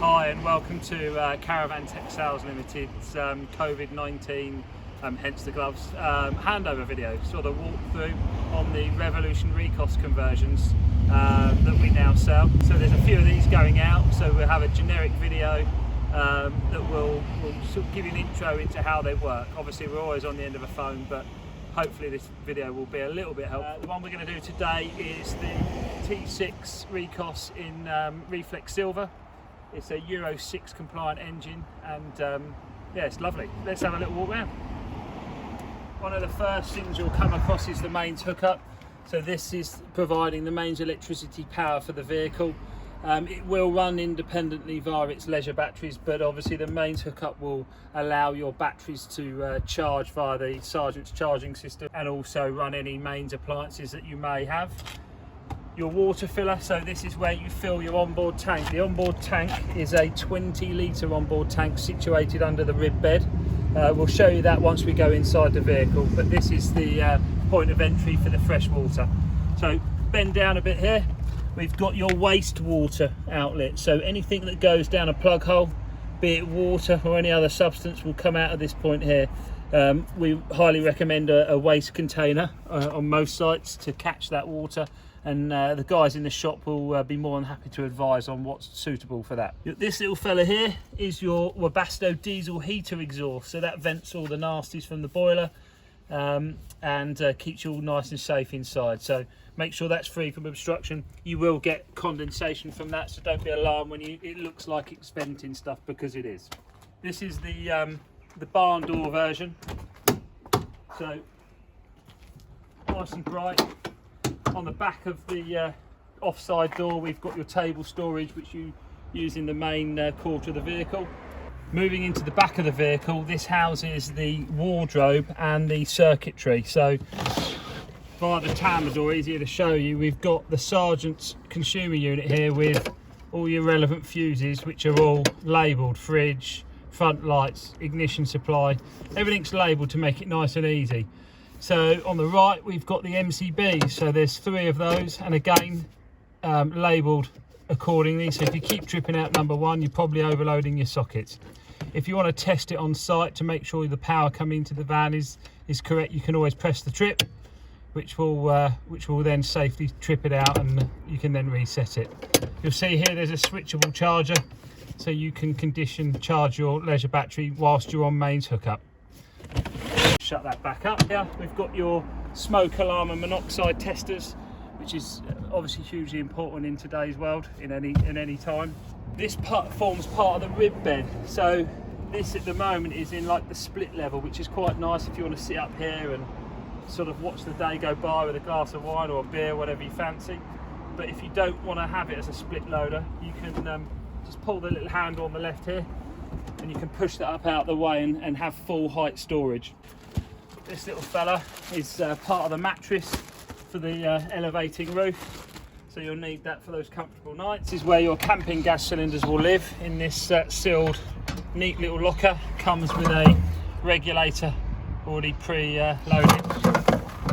Hi and welcome to Caravan Tech Sales Limited's COVID-19, hence the gloves, handover video, sort of walkthrough on the Revolution Ricos conversions that we now sell. So there's a few of these going out, so we'll have a generic video that will sort of give you an intro into how they work. Obviously we're always on the end of a phone, but hopefully this video will be a little bit helpful. The one we're going to do today is the T6 Ricos in Reflex Silver. It's a Euro 6 compliant engine, and yeah, it's lovely. Let's have a little walk around. One of the first things you'll come across is the mains hookup. So this is providing the mains electricity power for the vehicle. It will run independently via its leisure batteries, but obviously the mains hookup will allow your batteries to charge via the Sergeant's charging system and also run any mains appliances that you may have. Your water filler, so this is where you fill your onboard tank. The onboard tank is a 20 litre onboard tank situated under the rib bed. We'll show you that once we go inside the vehicle, but this is the point of entry for the fresh water. So bend down a bit here. We've got your wastewater outlet, so anything that goes down a plug hole, be it water or any other substance, will come out of this point here. We highly recommend a waste container on most sites to catch that water, and the guys in the shop will be more than happy to advise on what's suitable for that. This little fella here is your Webasto diesel heater exhaust, so that vents all the nasties from the boiler and keeps you all nice and safe inside. So make sure that's free from obstruction. You will get condensation from that, so don't be alarmed when it looks like it's venting stuff, because it is. This is the barn door version, so nice and bright. On the back of the offside door we've got your table storage, which you use in the main quarter of the vehicle. Moving into the back of the vehicle, this houses the wardrobe and the circuitry. So via the tamper door, easier to show you, we've got the Sergeant's consumer unit here with all your relevant fuses, which are all labelled: fridge, front lights, ignition supply. Everything's labelled to make it nice and easy. So on the right we've got the MCBs, so there's 3 of those, and again labelled accordingly. So if you keep tripping out number 1, you're probably overloading your sockets. If you want to test it on site to make sure the power coming into the van is correct, you can always press the trip, which will then safely trip it out, and you can then reset it. You'll see here there's a switchable charger, so you can charge your leisure battery whilst you're on mains hookup. Shut that back up. Here we've got your smoke alarm and monoxide testers, which is obviously hugely important in today's world, in any time. This part forms part of the rib bed, so this at the moment is in like the split level, which is quite nice if you want to sit up here and sort of watch the day go by with a glass of wine or a beer, whatever you fancy. But if you don't want to have it as a split loader, you can just pull the little handle on the left here, and you can push that up out the way and have full height storage. This little fella is part of the mattress for the elevating roof, so you'll need that for those comfortable nights. This is where your camping gas cylinders will live, in this sealed neat little locker. Comes with a regulator already pre-loaded,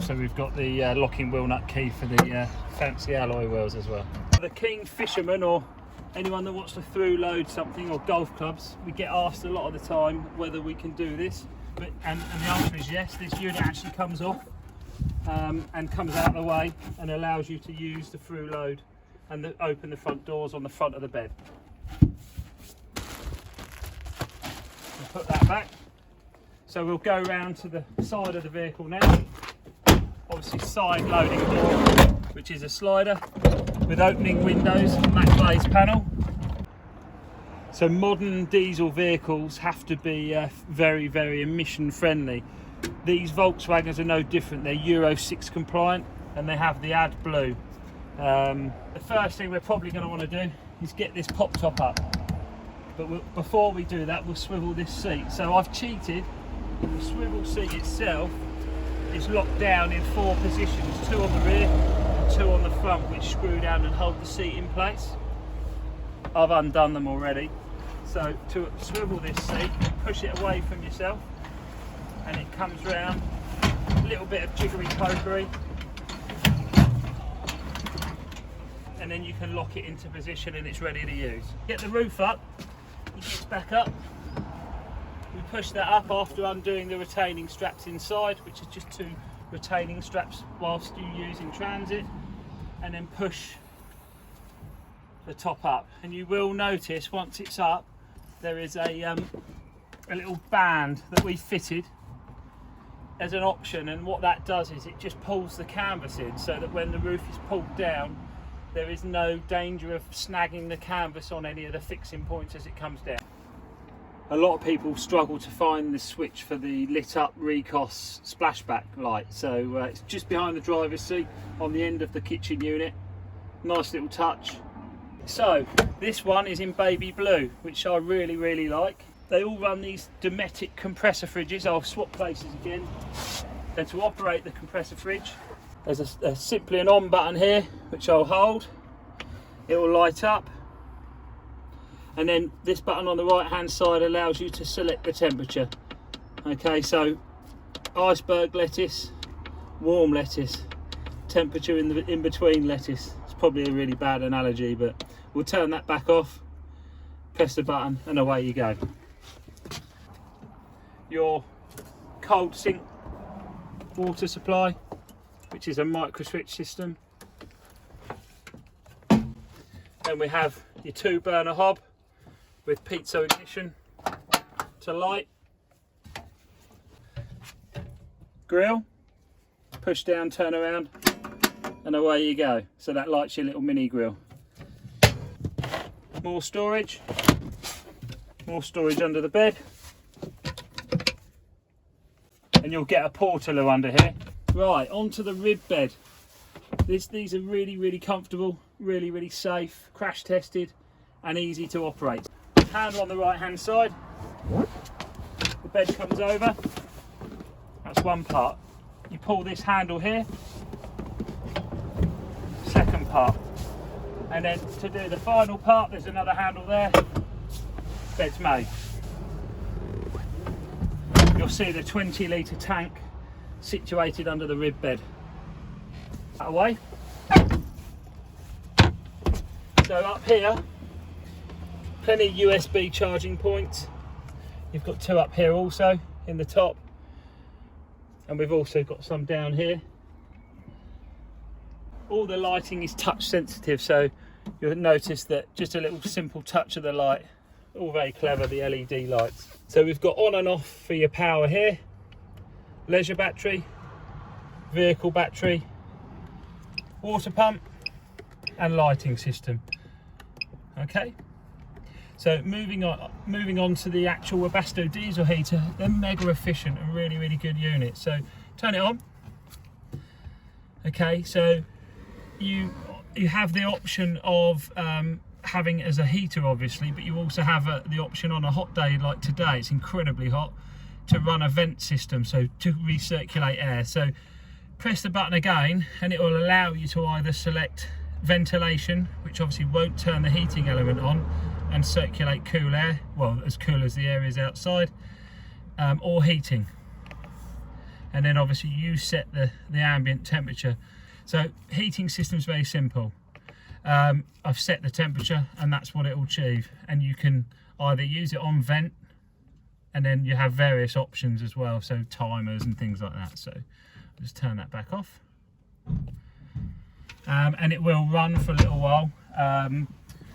so we've got the locking wheel nut key for the fancy alloy wheels as well. For the keen fisherman or anyone that wants to through load something, or golf clubs, we get asked a lot of the time whether we can do this, and the answer is yes. This unit actually comes off and comes out of the way and allows you to use the through load and open the front doors on the front of the bed. We'll put that back. So we'll go round to the side of the vehicle now. Obviously side loading door, which is a slider with opening windows and that glazed panel. So modern diesel vehicles have to be very, very emission friendly. These Volkswagens are no different. They're Euro 6 compliant, and they have the AdBlue. The first thing we're probably going to want to do is get this pop top up. But before we do that, we'll swivel this seat. So I've cheated. The swivel seat itself is locked down in 4 positions, 2 on the rear and 2 on the front, which screw down and hold the seat in place. I've undone them already. So to swivel this seat, push it away from yourself, and it comes round. A little bit of jiggery pokery, and then you can lock it into position and it's ready to use. Get the roof up, it gets back up. We push that up after undoing the retaining straps inside, which is just 2 retaining straps whilst you use in transit, and then push the top up. And you will notice once it's up, there is a little band that we fitted as an option, and what that does is it just pulls the canvas in so that when the roof is pulled down, there is no danger of snagging the canvas on any of the fixing points as it comes down. A lot of people struggle to find the switch for the lit up Ricos splashback light, so it's just behind the driver's seat on the end of the kitchen unit. Nice little touch. So this one is in baby blue, which I really like. They all run these Dometic compressor fridges. I'll swap places again. And to operate the compressor fridge, there's simply an on button here, which I'll hold. It will light up. And then this button on the right hand side allows you to select the temperature. Okay, so iceberg lettuce, warm lettuce, temperature in between lettuce. It's probably a really bad analogy, but we'll turn that back off, press the button, and away you go. Your cold sink water supply, which is a micro switch system. Then we have your 2 burner hob with piezo ignition to light. Grill, push down, turn around, and away you go. So that lights your little mini grill. More storage under the bed. And you'll get a portaloo under here. Right, onto the rib bed. These are really comfortable, really safe, crash tested and easy to operate. Handle on the right hand side. The bed comes over. That's one part. You pull this handle here. Second part. And then to do the final part, there's another handle there. Bed's made. You'll see the 20 litre tank situated under the rib bed. That away. So up here, plenty of USB charging points. You've got 2 up here also in the top, and we've also got some down here. All the lighting is touch sensitive, so you'll notice that just a little simple touch of the light, all very clever, the LED lights. So we've got on and off for your power here, leisure battery, vehicle battery, water pump and lighting system. Okay, so moving on to the actual Webasto diesel heater. They're mega efficient and really good unit. So turn it on. Okay, so you have the option of having it as a heater obviously, but you also have the option on a hot day like today, it's incredibly hot, to run a vent system, so to recirculate air. So press the button again and it will allow you to either select ventilation, which obviously won't turn the heating element on, and circulate cool air, well, as cool as the air is outside, or heating. And then obviously you set the ambient temperature. So heating system is very simple. I've set the temperature and that's what it will achieve, and you can either use it on vent, and then you have various options as well, so timers and things like that. So I'll just turn that back off, and it will run for a little while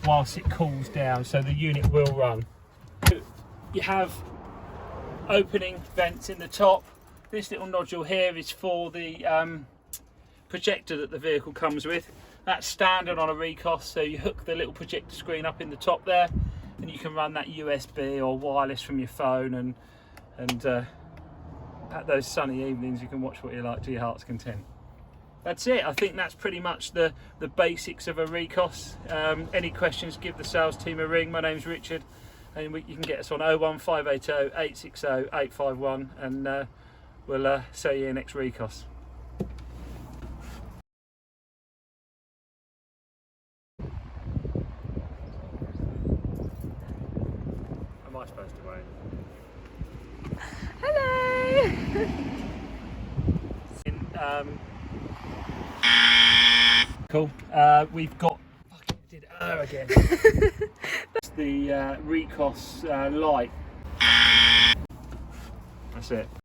whilst it cools down, so the unit will run. You have opening vents in the top. This little nodule here is for the projector that the vehicle comes with. That's standard on a Ricos, so you hook the little projector screen up in the top there, and you can run that USB or wireless from your phone, and at those sunny evenings you can watch what you like to your heart's content. That's it. I think that's pretty much the basics of a Ricos. Any questions, give the sales team a ring. My name's Richard, and you can get us on 01580 860 851, and we'll see you next Ricos. Am I supposed to wait? Hello! Cool. We've got again. It's the Ricos light. That's it.